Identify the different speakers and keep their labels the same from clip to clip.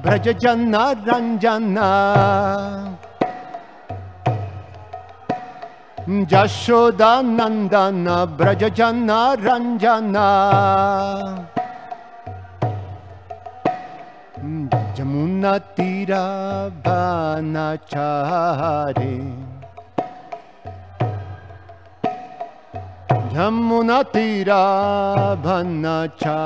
Speaker 1: Brajajana Ranjana Jashoda Nandana Brajajana Ranjana Jamuna Tira Banachari Jamuna Tira Banachari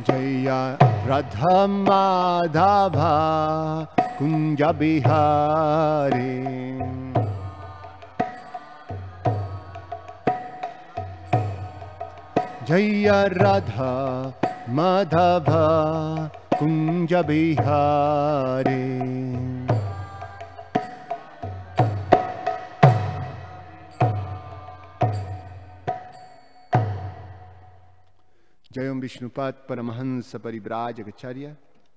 Speaker 1: Jaya Radha Madhava Kunja Bihari Jaya Radha Madhava Kunja Bihari Jayam Vishnupad Paramahansa Parivrajagacharya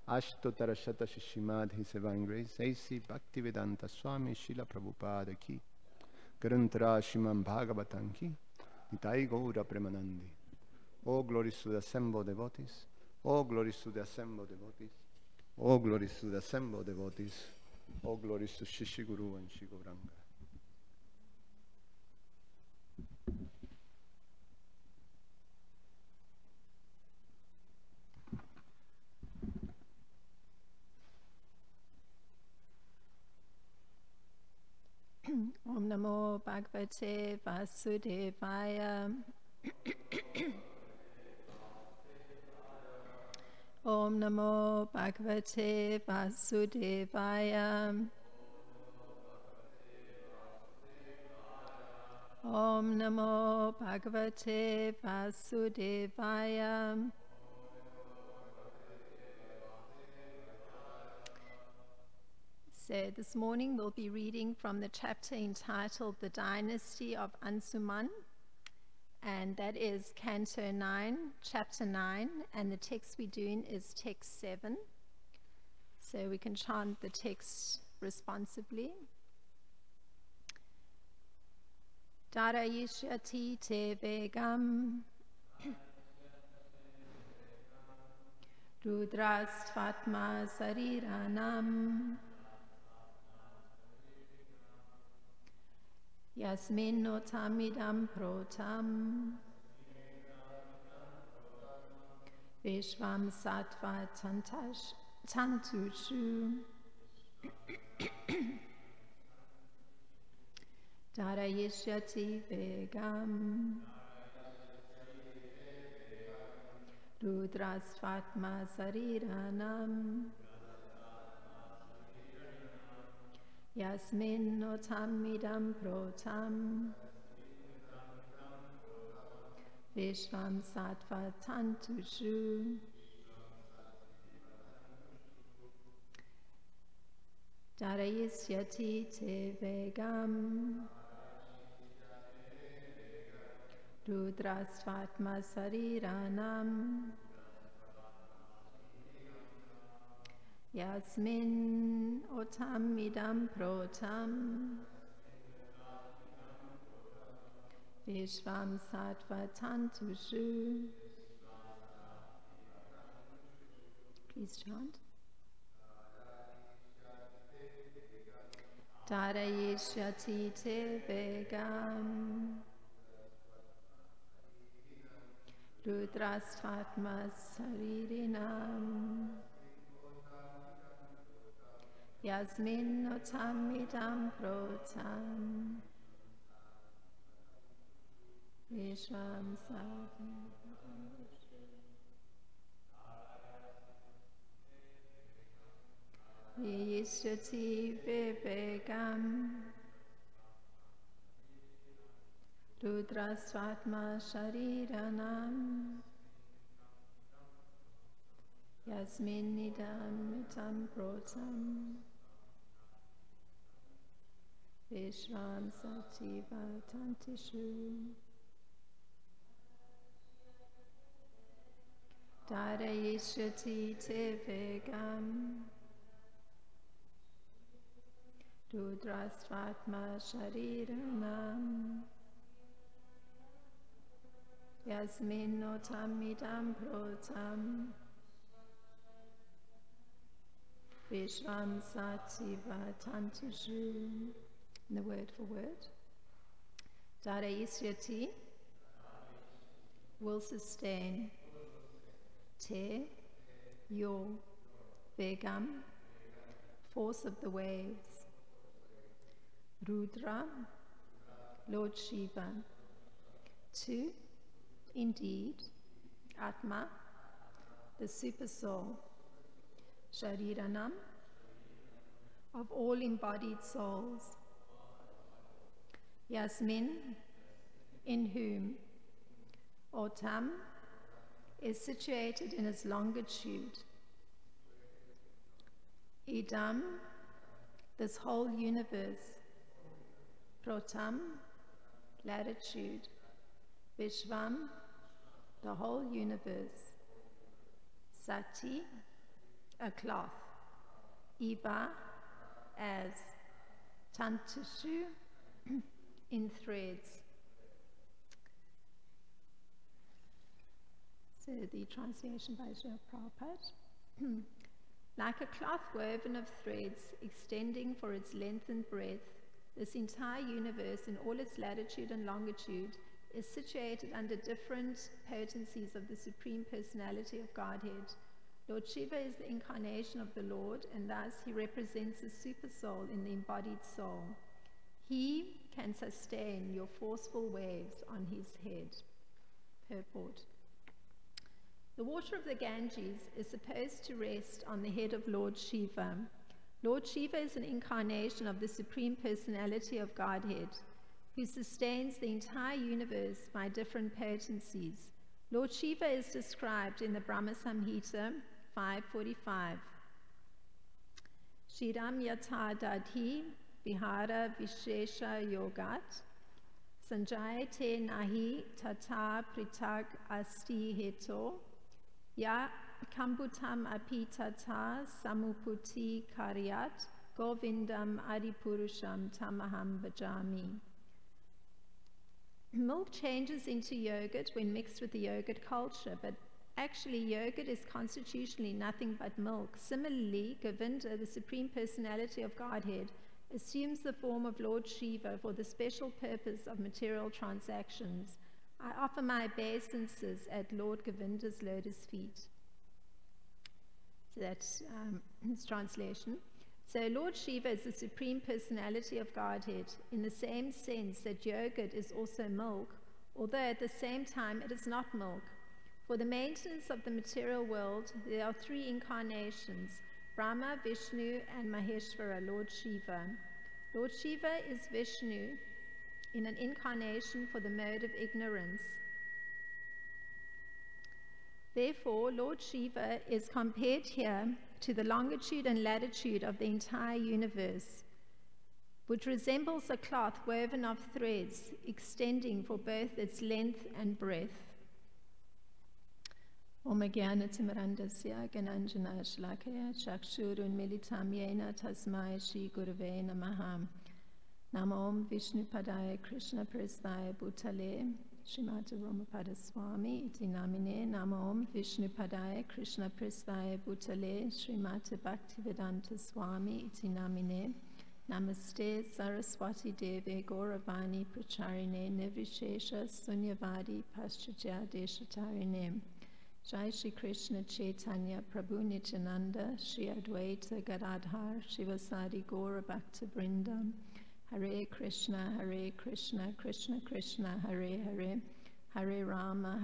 Speaker 1: Ashtotara Shata Srimadhi Sevangre Saisi Bhaktivedanta Swami Srila Prabhupada Ki Garantara Srimad Bhagavatam Ki Nitai Gaura Premanandi. All glories to the assembled devotees. All glories to the assembled devotees. All glories to the assembled devotees. All glories to Shishi Guru and Shri Gauranga.
Speaker 2: Om Namo Bhagavate Vasudevaya. Om Namo Bhagavate Vasudevaya. Om Namo Bhagavate Vasudevaya. So this morning we'll be reading from the chapter entitled The Dynasty of Ansuman, and that is Canto 9, Chapter 9, and the text we're doing is text 7. So we can chant the text responsibly. Darayishyati te vegam Rudrastvatma sariranam Yasmin notamidam protam Vishvam sattva tantushu Darayishyati vegam Rudrasvatma sariranam Yasmin notamidam protam Vishvam sattva tantushu Darayisyati te vegam Rudrasvatma sariranam Yasmin otamidam protam Vishvam sattva tantushu. Please chant. Darayishyati te vegam Rudrasvatma saririnam Yasmin notamidam protam Vishvam sattva Yishyati vivekam Rudrasvatma shariranam Yasmin nidam mitam protam Vishvam sativa tantishu Darayishyati te vegam Rudrasvatma shariranam Yasmin notam idam protam Vishvam sativa tantushu. The word for word. Dara Isyati will sustain. Te, your, Vegam, force of the waves. Rudra, Lord Shiva. Tu, indeed, Atma, the super soul. Shariranam, of all embodied souls. Yasmin, in whom. Otam is situated in its longitude. Idam, this whole universe. Protam, latitude. Vishvam, the whole universe. Sati, a cloth. Iba, as. Tantushu, in threads. So the translation by Srila Prabhupada. Like a cloth woven of threads, extending for its length and breadth, this entire universe in all its latitude and longitude is situated under different potencies of the Supreme Personality of Godhead. Lord Shiva is the incarnation of the Lord, and thus he represents the super soul in the embodied soul. He can sustain your forceful waves on his head. Purport. The water of the Ganges is supposed to rest on the head of Lord Shiva. Lord Shiva is an incarnation of the Supreme Personality of Godhead, who sustains the entire universe by different potencies. Lord Shiva is described in the Brahma Samhita 5:45. Shiram yatha dadhi vihara vishesha yogat sanjayate nahi tata pritag asti heto ya kambutam api tata samuputi karyat govindam adipurusham tamaham bhajami. Milk changes into yogurt when mixed with the yogurt culture, but actually yogurt is constitutionally nothing but milk. Similarly, Govinda, the Supreme Personality of Godhead, assumes the form of Lord Shiva for the special purpose of material transactions. I offer my obeisances at Lord Govinda's lotus feet. So that's his translation. So Lord Shiva is the Supreme Personality of Godhead in the same sense that yogurt is also milk, although at the same time it is not milk. For the maintenance of the material world, there are three incarnations, Brahma, Vishnu, and Maheshvara, Lord Shiva. Lord Shiva is Vishnu in an incarnation for the mode of ignorance. Therefore, Lord Shiva is compared here to the longitude and latitude of the entire universe, which resembles a cloth woven of threads, extending for both its length and breadth. Om Jnana-timirandasya Gananjana Shlakaya Chakshurun Militam Yena Tasmai Shri Gurave Namaha. Namo Om Vishnu Padaya Krishna Prasthaya Bhutale Srimad Ramapada Swami Iti Namine. Namo Om Vishnu Padaya Krishna Prasthaya Bhutale Srimad Bhaktivedanta Swami Iti Namine. Namaste Saraswati Deve Gauravani Pracharine Nirvishesha Sunyavadi Paschatya Deshatarine. Jai Shri Krishna Chaitanya Prabhu Nityananda Shri Advaita Gadadhar Shivasadi Gaura Bhakta Vrindam. Hare Krishna Krishna Krishna Hare Hare Hare Rama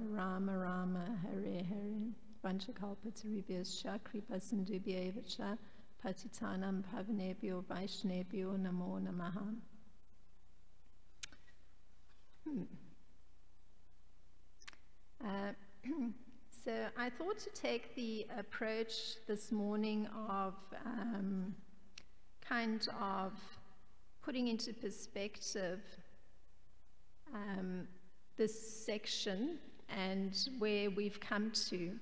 Speaker 2: Rama Rama Hare Hare. Vanchakalpataribhyascha kripa sindhubhya patitanam pavanebhyo vaishnebhyo namo namaha. So I thought to take the approach this morning of kind of putting into perspective this section and where we've come to.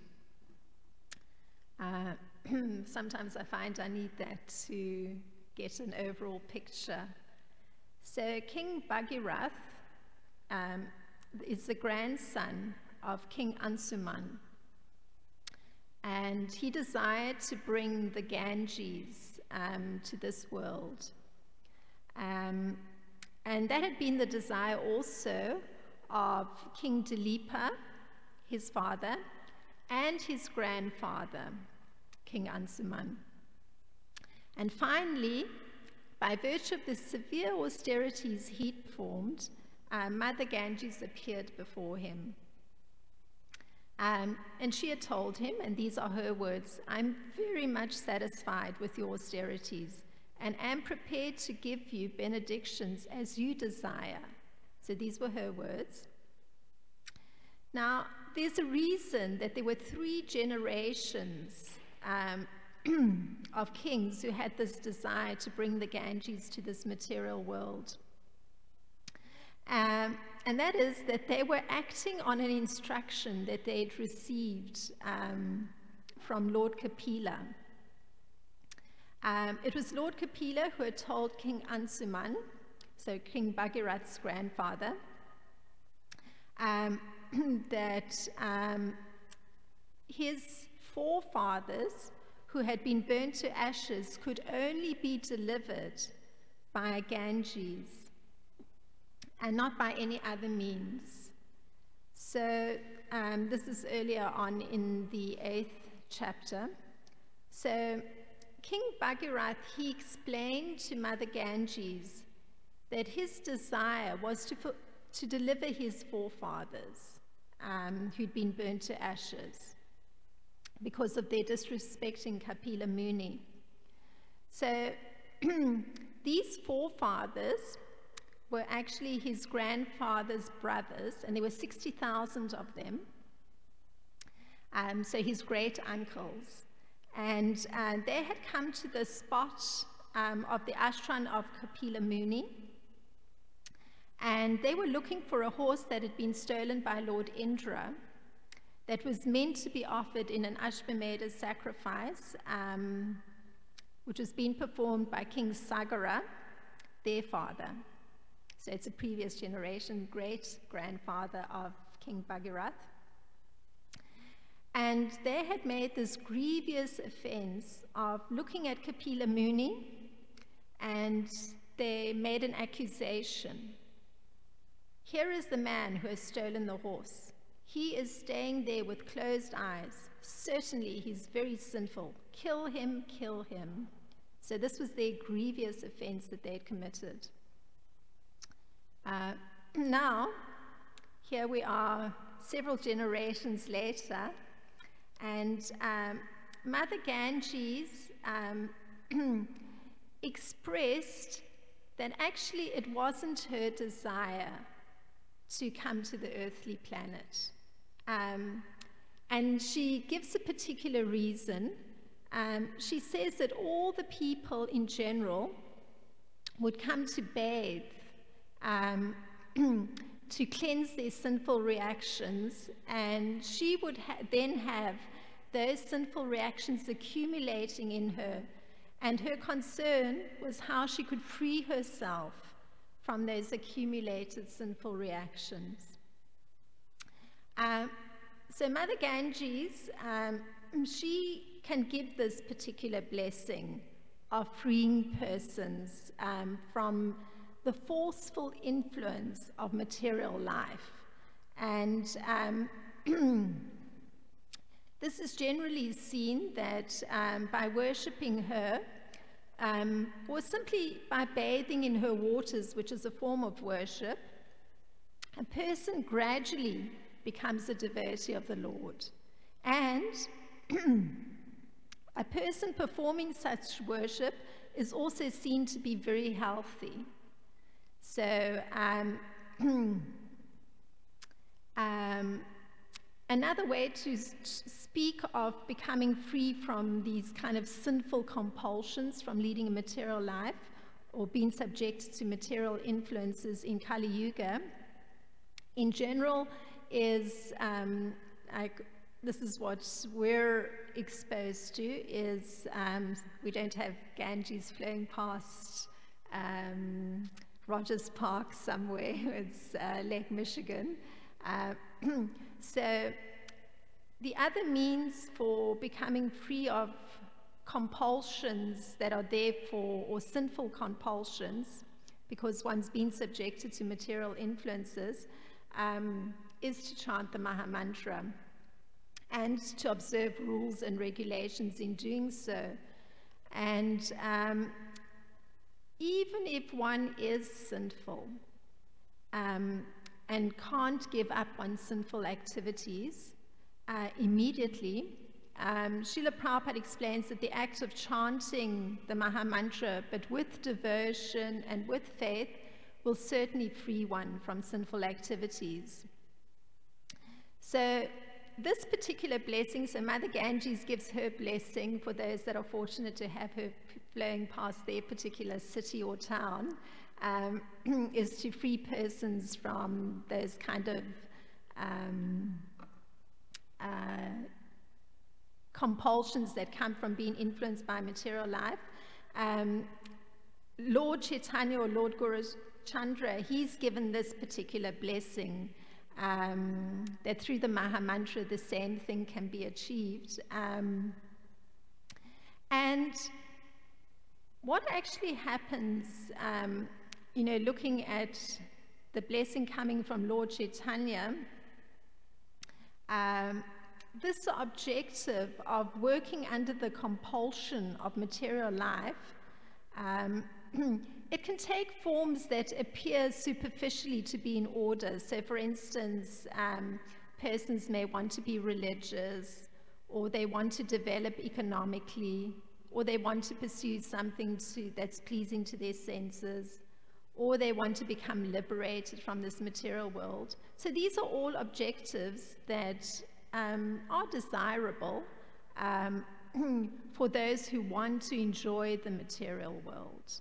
Speaker 2: Sometimes I find I need that to get an overall picture. So King Bhagirath is the grandson of King Ansuman. And he desired to bring the Ganges to this world. And that had been the desire also of King Dilipa, his father, and his grandfather, King Ansuman. And finally, by virtue of the severe austerities he performed, Mother Ganges appeared before him. And she had told him, and these are her words, "I'm very much satisfied with your austerities and am prepared to give you benedictions as you desire." So these were her words. Now, there's a reason that there were 3 generations of kings who had this desire to bring the Ganges to this material world. And that is that they were acting on an instruction that they'd received from Lord Kapila. It was Lord Kapila who had told King Ansuman, so King Bhagirath's grandfather, that his forefathers who had been burnt to ashes could only be delivered by a Ganges and not by any other means. So this is earlier on in the 8th chapter. So King Bhagirath, he explained to Mother Ganges that his desire was to deliver his forefathers who'd been burnt to ashes because of their disrespecting Kapila Muni. So these forefathers were actually his grandfather's brothers, and there were 60,000 of them, so his great uncles. And they had come to the spot of the ashram of Kapila Muni, and they were looking for a horse that had been stolen by Lord Indra that was meant to be offered in an Ashvamedha sacrifice, which was being performed by King Sagara, their father. So it's a previous generation, great-grandfather of King Bhagirath. And they had made this grievous offense of looking at Kapila Muni, and they made an accusation. "Here is the man who has stolen the horse. He is staying there with closed eyes. Certainly he's very sinful. Kill him, kill him." So this was their grievous offense that they had committed. Now, here we are several generations later, and Mother Ganges expressed that actually it wasn't her desire to come to the earthly planet. And she gives a particular reason. She says that all the people in general would come to bathe to cleanse their sinful reactions, and she would then have those sinful reactions accumulating in her, and her concern was how she could free herself from those accumulated sinful reactions. So Mother Ganges, she can give this particular blessing of freeing persons from the forceful influence of material life. And this is generally seen that by worshipping her, or simply by bathing in her waters, which is a form of worship, a person gradually becomes a devotee of the Lord. And a person performing such worship is also seen to be very healthy. So another way to speak of becoming free from these kind of sinful compulsions from leading a material life or being subjected to material influences in Kali Yuga, in general, is this is what we're exposed to, is we don't have Ganges flowing past Rogers Park somewhere. It's Lake Michigan. So the other means for becoming free of compulsions that are there for, or sinful compulsions, because one's been subjected to material influences, is to chant the Maha Mantra and to observe rules and regulations in doing so. And even if one is sinful and can't give up on sinful activities immediately, Srila Prabhupada explains that the act of chanting the Maha Mantra, but with devotion and with faith, will certainly free one from sinful activities. So this particular blessing, so Mother Ganges gives her blessing for those that are fortunate to have her flowing past their particular city or town, is to free persons from those kind of compulsions that come from being influenced by material life. Lord Chaitanya, or Lord Guru Chandra, he's given this particular blessing, that through the Maha Mantra the same thing can be achieved. And what actually happens, you know, looking at the blessing coming from Lord Chaitanya, this objective of working under the compulsion of material life, it can take forms that appear superficially to be in order. So for instance, persons may want to be religious, or they want to develop economically, or they want to pursue something that's pleasing to their senses, or they want to become liberated from this material world. So these are all objectives that are desirable for those who want to enjoy the material world.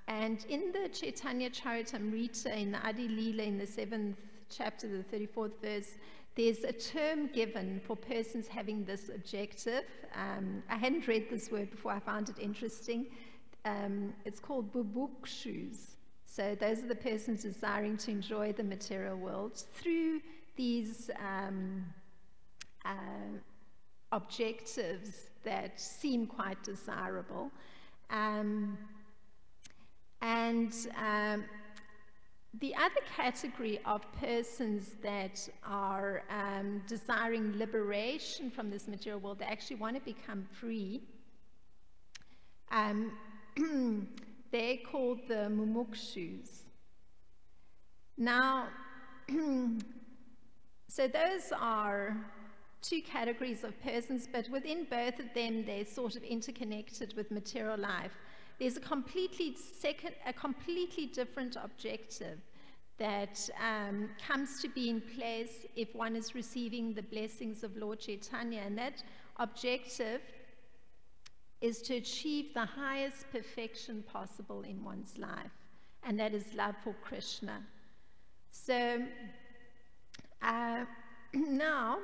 Speaker 2: And in the Chaitanya Charitamrita, in the Adi Leela, in the 7th chapter, the 34th verse, there's a term given for persons having this objective. I hadn't read this word before, I found it interesting. It's called bubukshus. So those are the persons desiring to enjoy the material world through these objectives that seem quite desirable. The other category of persons that are desiring liberation from this material world, they actually want to become free, they're called the mumukshus. Now, so those are two categories of persons, but within both of them, they're sort of interconnected with material life. There's a completely different objective that comes to be in place if one is receiving the blessings of Lord Chaitanya, and that objective is to achieve the highest perfection possible in one's life, and that is love for Krishna. So now,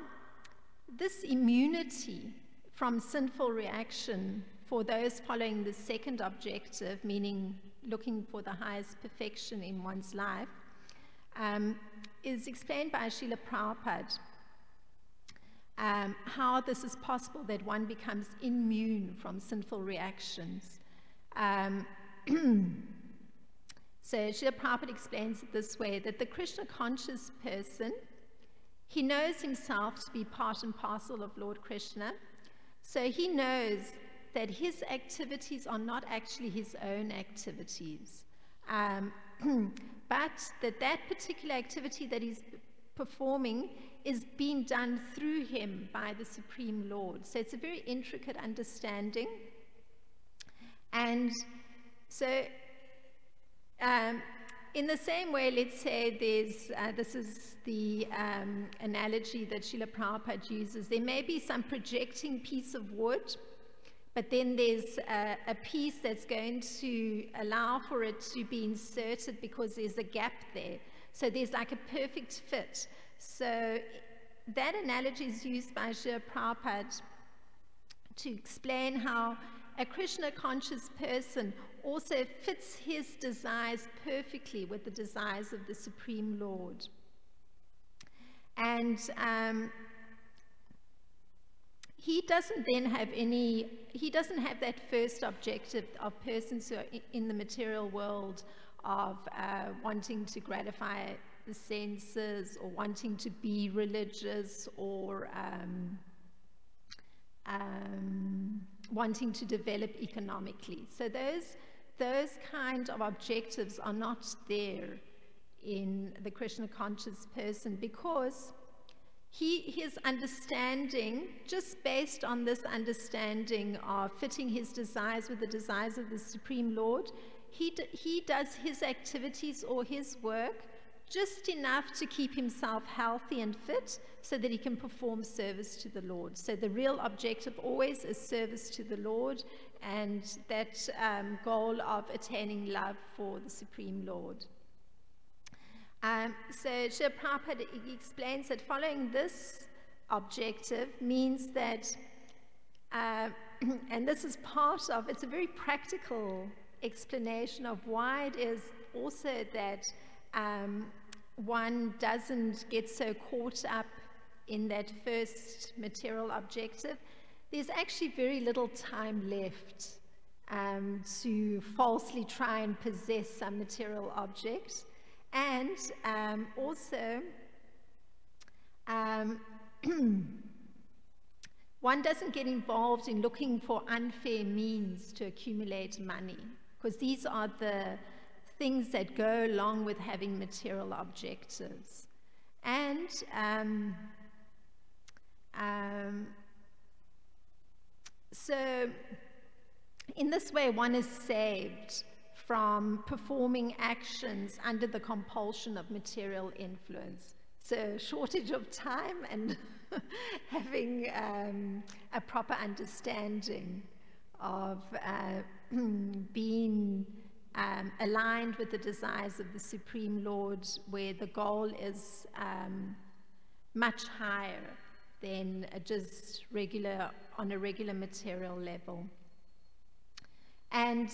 Speaker 2: this immunity from sinful reaction for those following the second objective, meaning looking for the highest perfection in one's life, is explained by Srila Prabhupada, how this is possible that one becomes immune from sinful reactions. So Srila Prabhupada explains it this way, that the Krishna conscious person, he knows himself to be part and parcel of Lord Krishna, so he knows that his activities are not actually his own activities, but that particular activity that he's performing is being done through him by the Supreme Lord. So it's a very intricate understanding. And so in the same way, let's say there's, this is the analogy that Srila Prabhupada uses. There may be some projecting piece of wood, but then there's a piece that's going to allow for it to be inserted because there's a gap there. So there's like a perfect fit. So that analogy is used by Srila Prabhupada to explain how a Krishna conscious person also fits his desires perfectly with the desires of the Supreme Lord. And he doesn't then have he doesn't have that first objective of persons who are in the material world of wanting to gratify the senses or wanting to be religious or wanting to develop economically. So those kind of objectives are not there in the Krishna conscious person, because his understanding, just based on this understanding of fitting his desires with the desires of the Supreme Lord, he does his activities or his work just enough to keep himself healthy and fit so that he can perform service to the Lord. So the real objective always is service to the Lord, and that goal of attaining love for the Supreme Lord. So Srila Prabhupada explains that following this objective means that, and this is part of, it's a very practical explanation of why it is also that one doesn't get so caught up in that first material objective. There's actually very little time left to falsely try and possess some material object. And also, one doesn't get involved in looking for unfair means to accumulate money, because these are the things that go along with having material objectives. And so in this way, one is saved from performing actions under the compulsion of material influence. So shortage of time and having a proper understanding of being aligned with the desires of the Supreme Lord, where the goal is much higher than just on a regular material level. And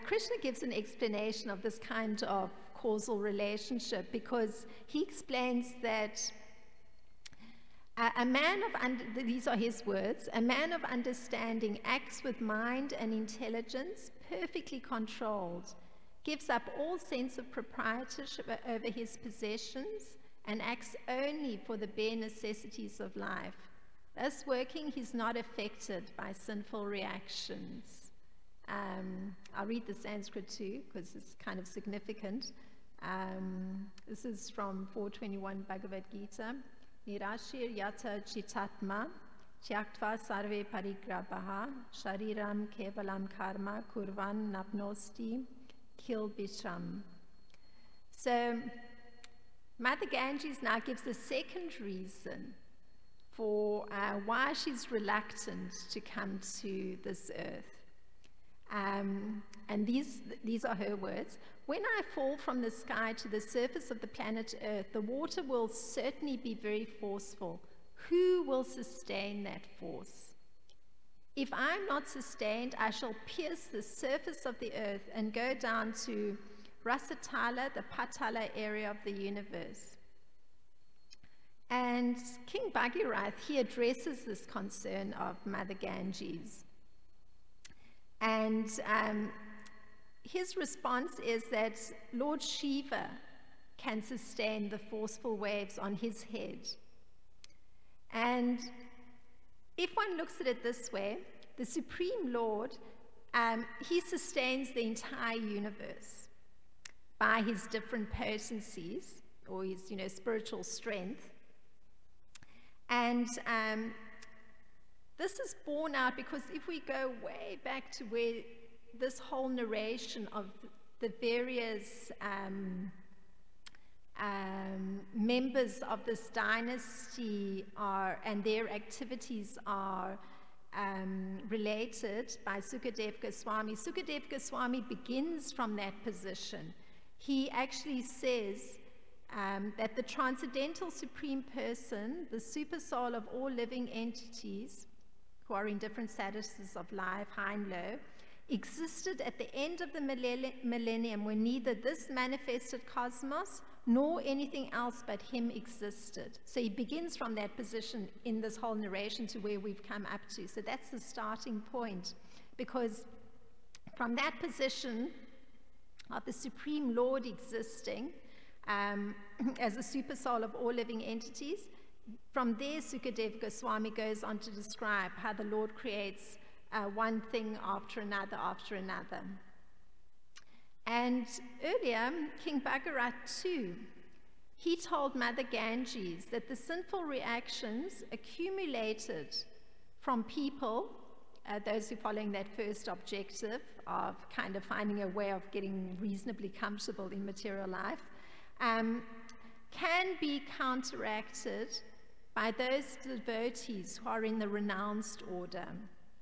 Speaker 2: Krishna gives an explanation of this kind of causal relationship, because he explains that these are his words, a man of understanding acts with mind and intelligence perfectly controlled, gives up all sense of proprietorship over his possessions, and acts only for the bare necessities of life. Thus working, he's not affected by sinful reactions. I'll read the Sanskrit too, because it's kind of significant. This is from 421 Bhagavad Gita. Nirashir yata chitatma tyaktva sarve parigrabaha shariram kevalam karma kurvan napnosti kilbisham. So Mother Ganges now gives a second reason for why she's reluctant to come to this earth. And these are her words. When I fall from the sky to the surface of the planet Earth, the water will certainly be very forceful. Who will sustain that force? If I'm not sustained, I shall pierce the surface of the earth and go down to Rasatala, the Patala area of the universe. And King Bhagirath, he addresses this concern of Mother Ganges. And his response is that Lord Shiva can sustain the forceful waves on his head. And if one looks at it this way, the Supreme Lord, he sustains the entire universe by his different potencies, or his spiritual strength. And this is borne out because if we go way back to where this whole narration of the various members of this dynasty and their activities are related by Sukadeva Goswami. Sukadeva Goswami begins from that position. He actually says that the Transcendental Supreme Person, the super soul of all living entities who are in different statuses of life, high and low, existed at the end of the millennium when neither this manifested cosmos nor anything else but him existed. So he begins from that position in this whole narration to where we've come up to. So that's the starting point, because from that position of the Supreme Lord existing as a super soul of all living entities, from there Sukadeva Goswami goes on to describe how the Lord creates one thing after another after another. And earlier, King Bhagirath too, he told Mother Ganges that the sinful reactions accumulated from people, those who are following that first objective of kind of finding a way of getting reasonably comfortable in material life, can be counteracted by those devotees who are in the renounced order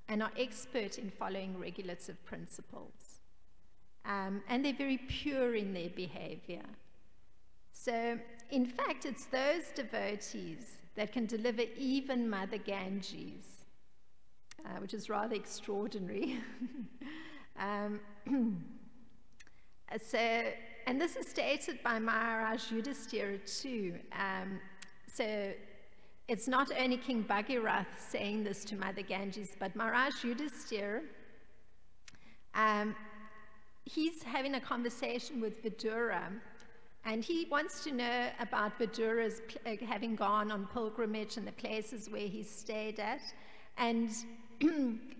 Speaker 2: and are expert in following regulative principles. And they're very pure in their behavior. So, in fact, it's those devotees that can deliver even Mother Ganges, which is rather extraordinary. And this is stated by Maharaj Yudhisthira too. So it's not only King Bhagirath saying this to Mother Ganges, but Maharaj Yudhisthira, he's having a conversation with Vidura, and he wants to know about Vidura's having gone on pilgrimage and the places where he stayed at, and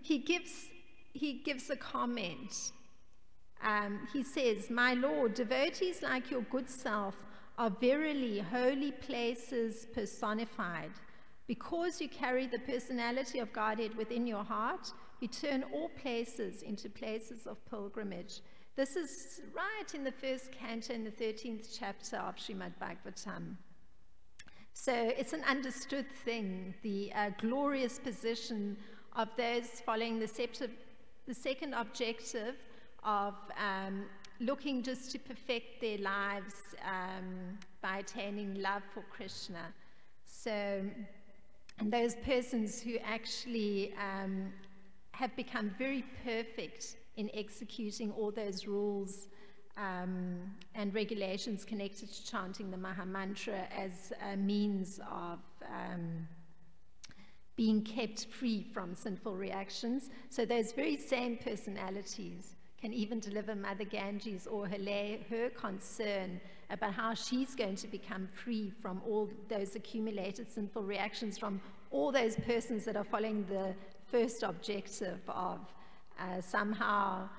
Speaker 2: he gives a comment. He says, "My Lord, devotees like your good self are verily holy places personified. Because you carry the personality of Godhead within your heart, you turn all places into places of pilgrimage." This is right in the first canto in the 13th chapter of Srimad Bhagavatam. So it's an understood thing, the glorious position of those following the second objective of looking just to perfect their lives by attaining love for Krishna. So, and those persons who actually have become very perfect in executing all those rules and regulations connected to chanting the Maha Mantra as a means of being kept free from sinful reactions. So those very same personalities can even deliver Mother Ganges or her concern about how she's going to become free from all those accumulated sinful reactions from all those persons that are following the first objective of somehow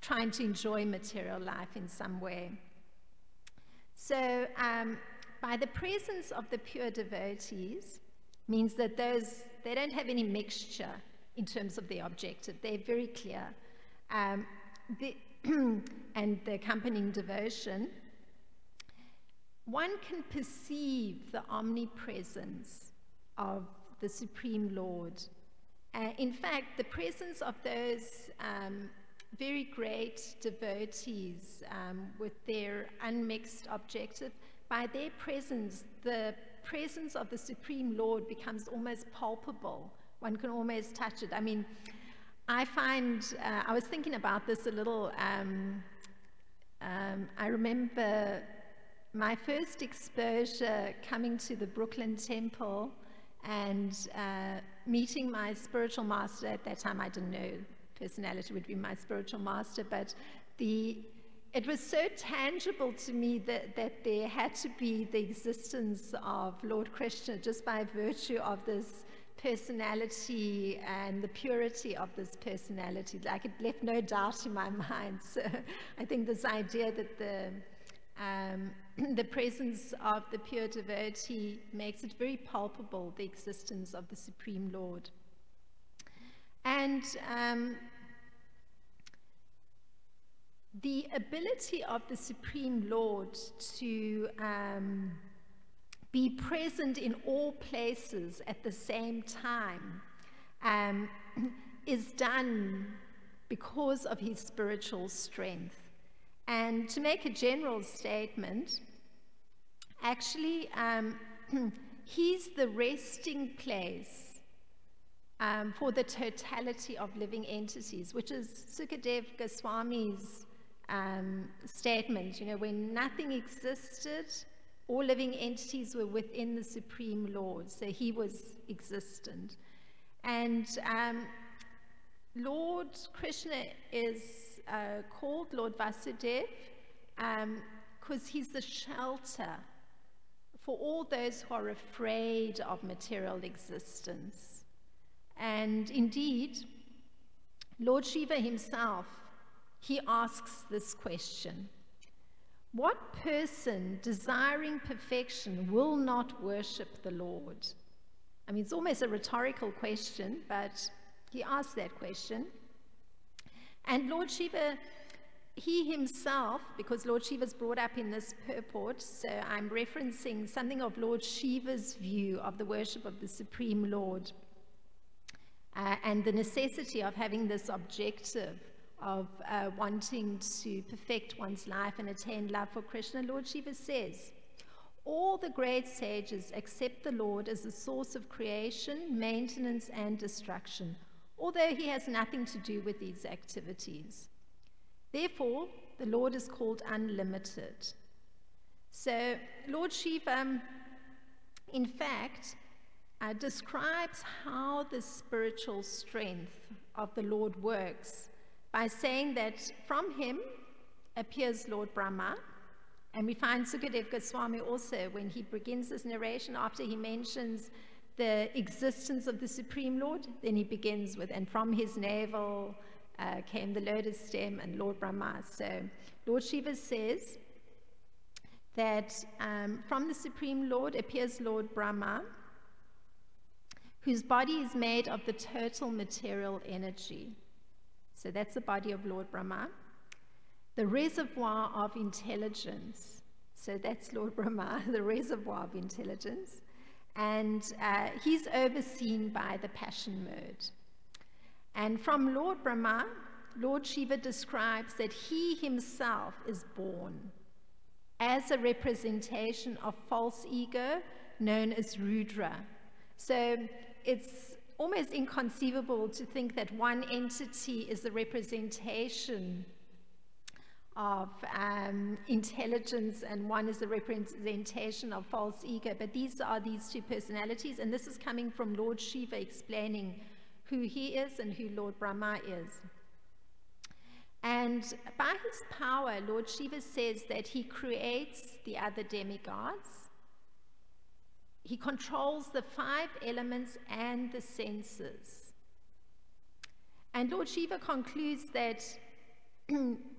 Speaker 2: trying to enjoy material life in some way. So by the presence of the pure devotees means that they don't have any mixture in terms of their objective. They're very clear. And the accompanying devotion, one can perceive the omnipresence of the Supreme Lord. In fact, the presence of those very great devotees with their unmixed objective, by their presence, the presence of the Supreme Lord becomes almost palpable. One can almost touch it. I mean, I find, I was thinking about this a little. I remember my first exposure coming to the Brooklyn Temple and meeting my spiritual master. At that time, I didn't know personality would be my spiritual master, but it was so tangible to me that there had to be the existence of Lord Krishna just by virtue of this personality and the purity of this personality. Like, it left no doubt in my mind. So I think this idea that the presence of the pure devotee makes it very palpable, the existence of the Supreme Lord. And the ability of the Supreme Lord to be present in all places at the same time is done because of his spiritual strength. And to make a general statement, actually, he's the resting place for the totality of living entities, which is Sukadeva Goswami's statement, you know, when nothing existed, all living entities were within the Supreme Lord, so he was existent. And Lord Krishna is called Lord Vasudev because he's the shelter for all those who are afraid of material existence. And indeed, Lord Shiva himself, he asks this question: what person desiring perfection will not worship the Lord? I mean, it's almost a rhetorical question, but he asked that question. And Lord Shiva, he himself, because Lord Shiva is brought up in this purport, so I'm referencing something of Lord Shiva's view of the worship of the Supreme Lord and the necessity of having this objective of wanting to perfect one's life and attain love for Krishna. Lord Shiva says, all the great sages accept the Lord as the source of creation, maintenance, and destruction, although he has nothing to do with these activities. Therefore, the Lord is called unlimited. So Lord Shiva, in fact, describes how the spiritual strength of the Lord works by saying that from him appears Lord Brahma. And we find Sukadev Goswami also, when he begins this narration, after he mentions the existence of the Supreme Lord, then he begins with, and from his navel came the lotus stem and Lord Brahma. So Lord Shiva says that from the Supreme Lord appears Lord Brahma, whose body is made of the total material energy. So that's the body of Lord Brahma. The reservoir of intelligence. So that's Lord Brahma, the reservoir of intelligence. And he's overseen by the passion mode. And from Lord Brahma, Lord Shiva describes that he himself is born as a representation of false ego known as Rudra. So it's almost inconceivable to think that one entity is the representation of intelligence and one is the representation of false ego. But these are these two personalities, and this is coming from Lord Shiva explaining who he is and who Lord Brahma is. And by his power, Lord Shiva says that he creates the other demigods. He controls the 5 elements and the senses. And Lord Shiva concludes that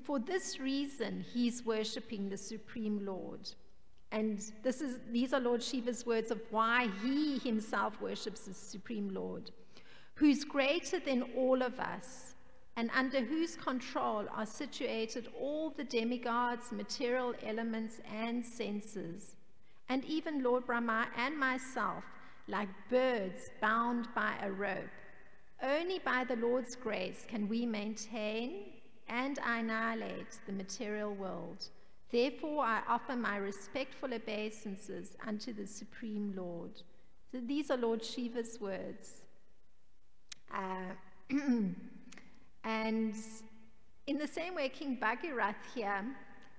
Speaker 2: for this reason, he's worshipping the Supreme Lord. And these are Lord Shiva's words of why he himself worships the Supreme Lord, who's greater than all of us, and under whose control are situated all the demigods, material elements, and senses. And even Lord Brahma and myself, like birds bound by a rope. Only by the Lord's grace can we maintain and annihilate the material world. Therefore, I offer my respectful obeisances unto the Supreme Lord. So these are Lord Shiva's words. And in the same way, King Bhagirath here,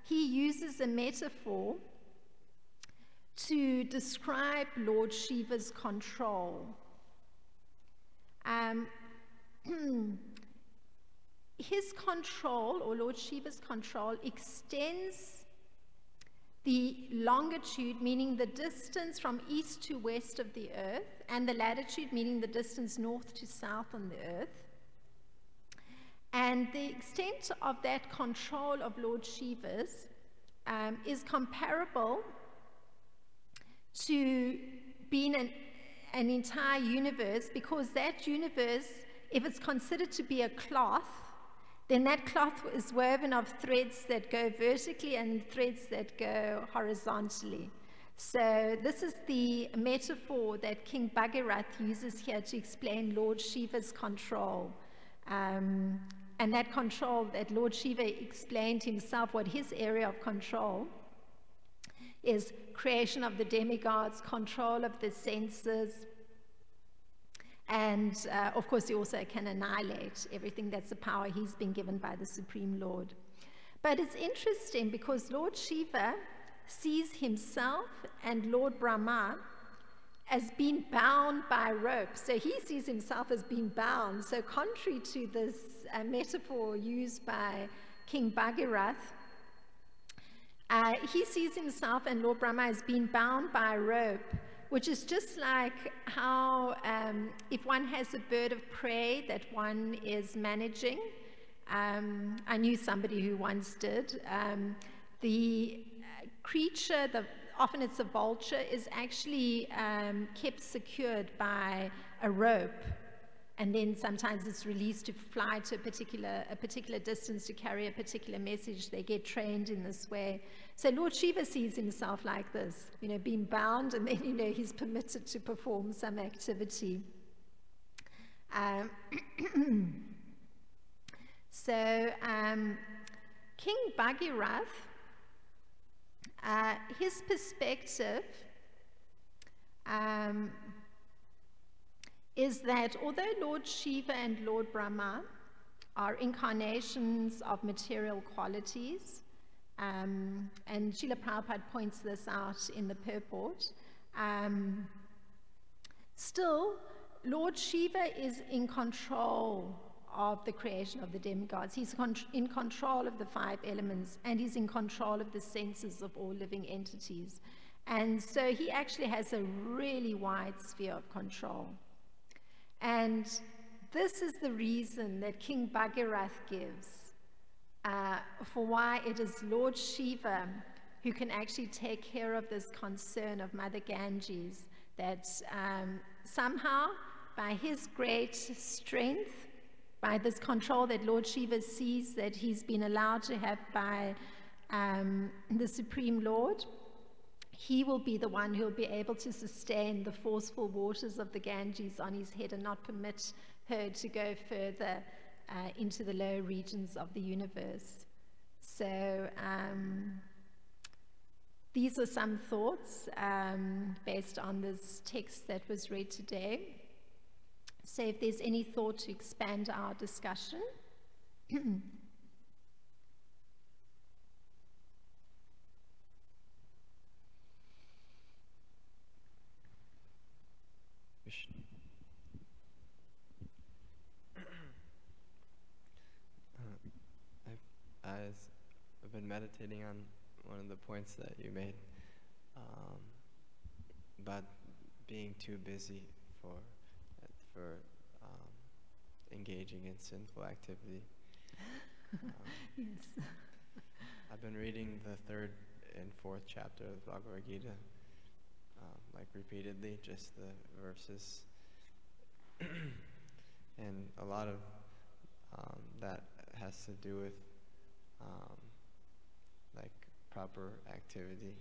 Speaker 2: he uses a metaphor to describe Lord Shiva's control. His control, or Lord Shiva's control, extends the longitude, meaning the distance from east to west of the earth, and the latitude, meaning the distance north to south on the earth. And the extent of that control of Lord Shiva's is comparable to being an entire universe, because that universe, if it's considered to be a cloth, then that cloth is woven of threads that go vertically and threads that go horizontally. So this is the metaphor that King Bhagirath uses here to explain Lord Shiva's control. And that control that Lord Shiva explained himself, what his area of control is: creation of the demigods, control of the senses, and of course he also can annihilate everything. That's the power he's been given by the Supreme Lord. But it's interesting because Lord Shiva sees himself and Lord Brahma as being bound by rope. So he sees himself as being bound. So contrary to this metaphor used by King Bhagirath, he sees himself and Lord Brahma as being bound by a rope, which is just like how if one has a bird of prey that one is managing. I knew somebody who once did. The creature, often it's a vulture, is actually kept secured by a rope, and then sometimes it's released to fly to a particular distance to carry a particular message. They get trained in this way. So Lord Shiva sees himself like this, being bound, and then he's permitted to perform some activity. So King Bhagirath, his perspective is that although Lord Shiva and Lord Brahma are incarnations of material qualities, and Srila Prabhupada points this out in the purport, still Lord Shiva is in control of the creation of the demigods. He's in control of the 5 elements, and he's in control of the senses of all living entities. And so he actually has a really wide sphere of control. And this is the reason that King Bhagirath gives for why it is Lord Shiva who can actually take care of this concern of Mother Ganges, that somehow by his great strength, by this control that Lord Shiva sees that he's been allowed to have by the Supreme Lord, he will be the one who will be able to sustain the forceful waters of the Ganges on his head and not permit her to go further into the lower regions of the universe. So these are some thoughts based on this text that was read today. So if there's any thought to expand our discussion.
Speaker 3: I've been meditating on one of the points that you made about being too busy for engaging in sinful activity.
Speaker 2: Yes.
Speaker 3: I've been reading the 3rd and 4th chapter of the Bhagavad Gita, like repeatedly, just the verses. And a lot of that has to do with like proper activity.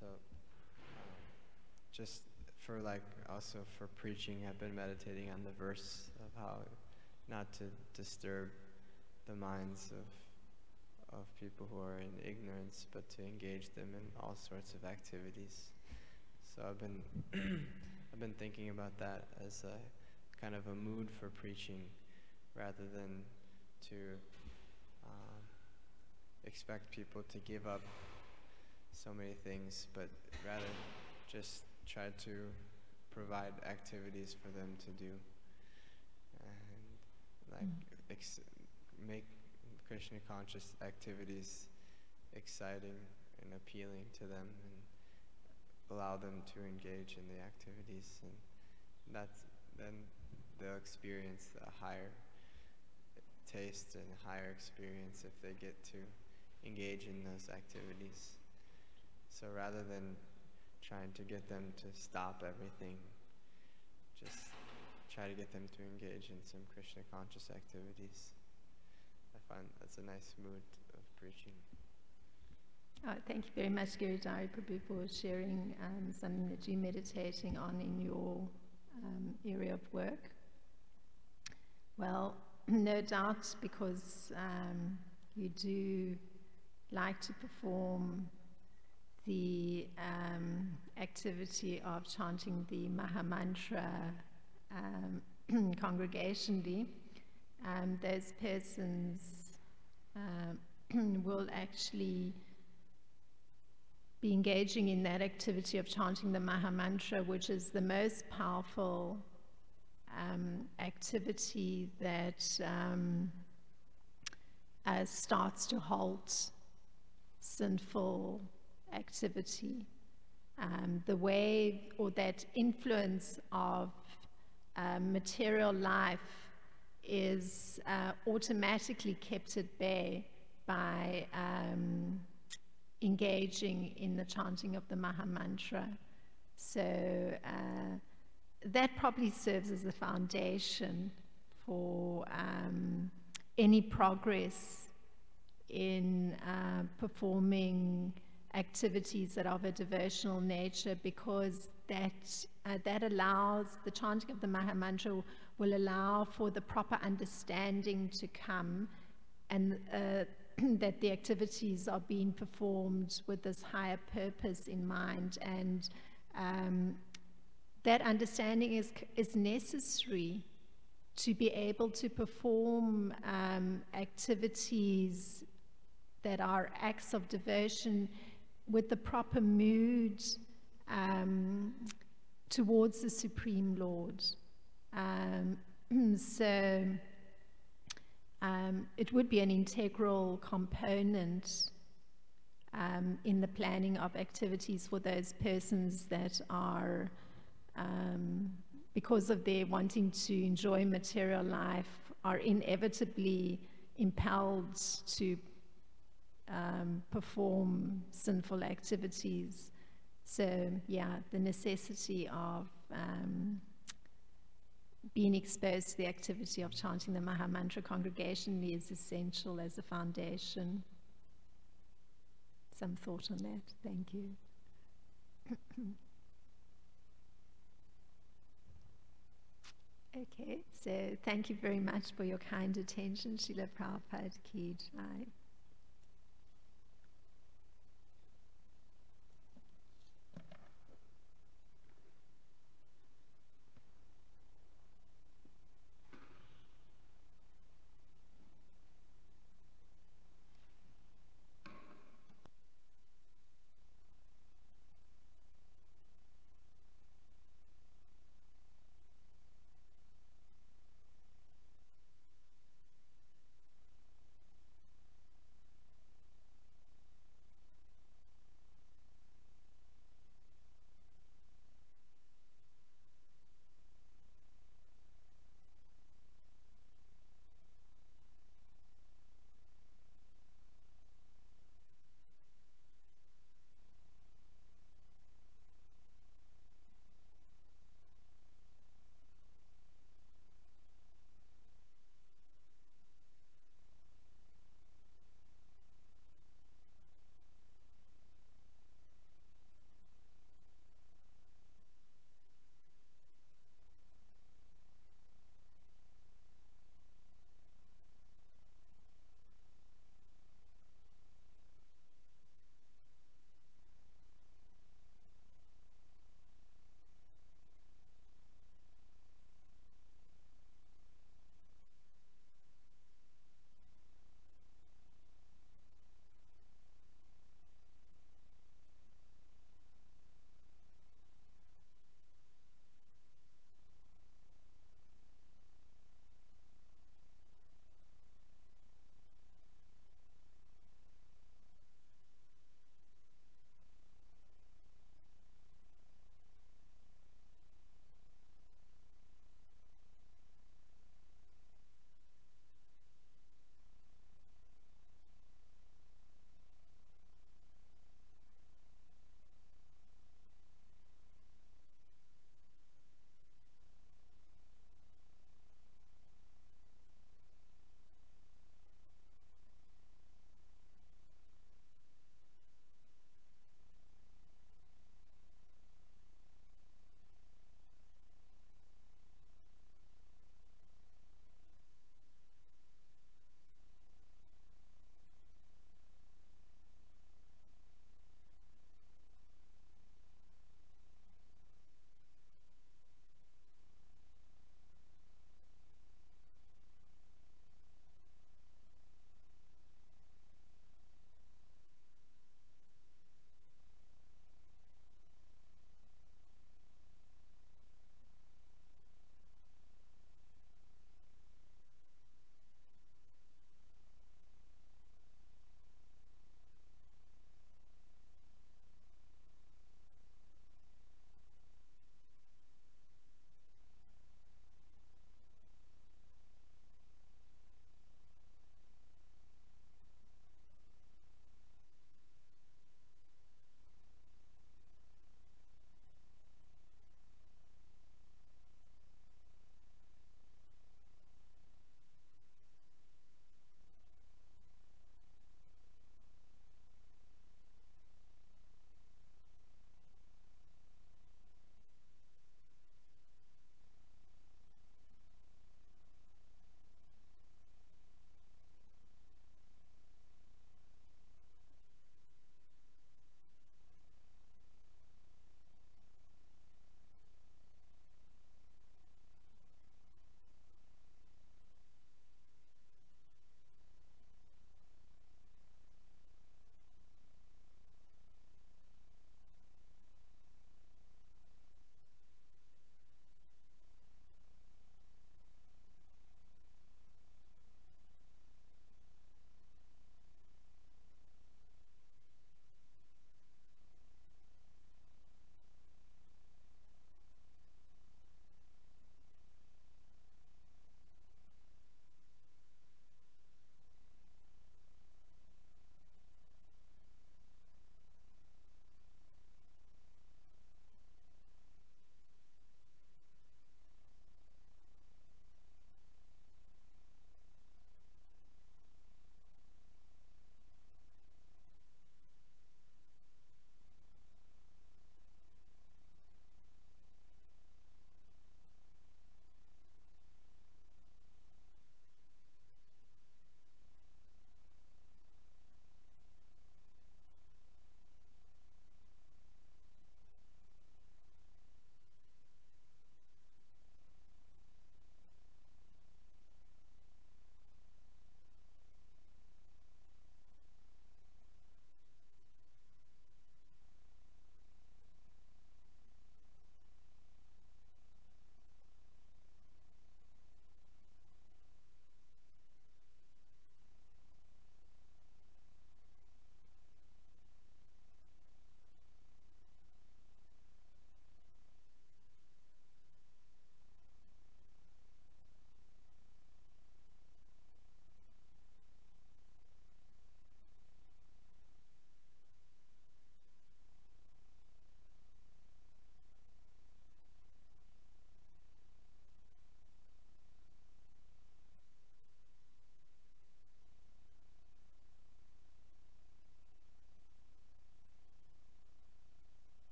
Speaker 3: So just for like also for preaching, I've been meditating on the verse of how not to disturb the minds of people who are in ignorance, but to engage them in all sorts of activities. So I've been thinking about that as a kind of a mood for preaching, rather than to expect people to give up so many things, but rather just try to provide activities for them to do, and like make Krishna conscious activities exciting and appealing to them, and allow them to engage in the activities, and then they'll experience a higher taste and a higher experience if they get to engage in those activities. So rather than trying to get them to stop everything, just try to get them to engage in some Krishna conscious activities. I find that's a nice mood of preaching.
Speaker 2: Oh, thank you very much, Giridhari Prabhu, for sharing something that you're meditating on in your area of work. Well, no doubt, because you do like to perform the activity of chanting the Mahamantra congregationally, those persons will actually be engaging in that activity of chanting the Mahamantra, which is the most powerful activity that starts to halt sinful activity. The way or that influence of material life is automatically kept at bay by engaging in the chanting of the Mahamantra. So that probably serves as a foundation for any progress in performing activities that are of a devotional nature, because that allows, the chanting of the Mahamantra will allow for the proper understanding to come, and that the activities are being performed with this higher purpose in mind. And that understanding is necessary to be able to perform activities that are acts of devotion with the proper mood towards the Supreme Lord. It would be an integral component in the planning of activities for those persons that are, because of their wanting to enjoy material life, are inevitably impelled to perform sinful activities. So yeah, the necessity of being exposed to the activity of chanting the Mahamantra congregationally is essential as a foundation. Some thought on that. Thank you. Okay, so thank you very much for your kind attention. Srila Prabhupada Ki Jai.